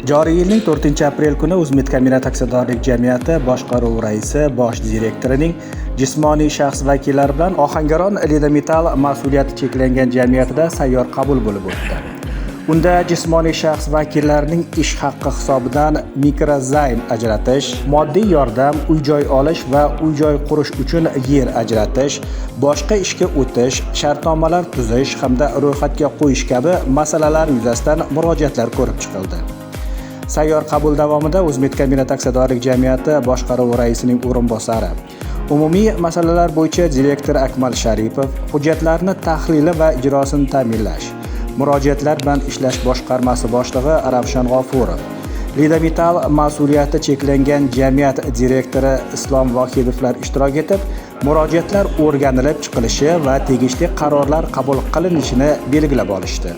Joriy yilning 4-aprel kuni O'zmedkombinat aksiyadorlik jamiyati boshqaruv raisi, bosh direktorining jismoniy shaxs vakillari bilan Ohangaron Lidametal mas'uliyati cheklangan jamiyatida sayyor qabul bo'lib o'tdi. Unda jismoniy shaxs vakillarining ish haqqi hisobidan mikrozaym ajratish, moddiy yordam, uy-joy olish va uy-joy qurish uchun yer ajratish, boshqa ishga o'tish, shartnomalar tuzish hamda ro'yxatga qo'yish kabi masalalar yuzasidan murojaatlar ko'rib chiqildi. Sayyor qabul davomida O'zmedkombinat aksiyadorlik jamiyati boshqaruv raisining o'rinbosari, umumiy masalalar bo'yicha direktor Akmal Sharipov, hujjatlarni tahlili va ijrosini ta'minlash, murojaatlar bilan ishlash boshqarmasi boshlig'i Ravshan G'ofurov, Lidametal mas'uliyati cheklangan jamiyat direktori Islom Vohidovlar ishtirok etib, murojaatlar o'rganilib chiqilishi va tegishli qarorlar qabul qilinishini belgilab olishdi.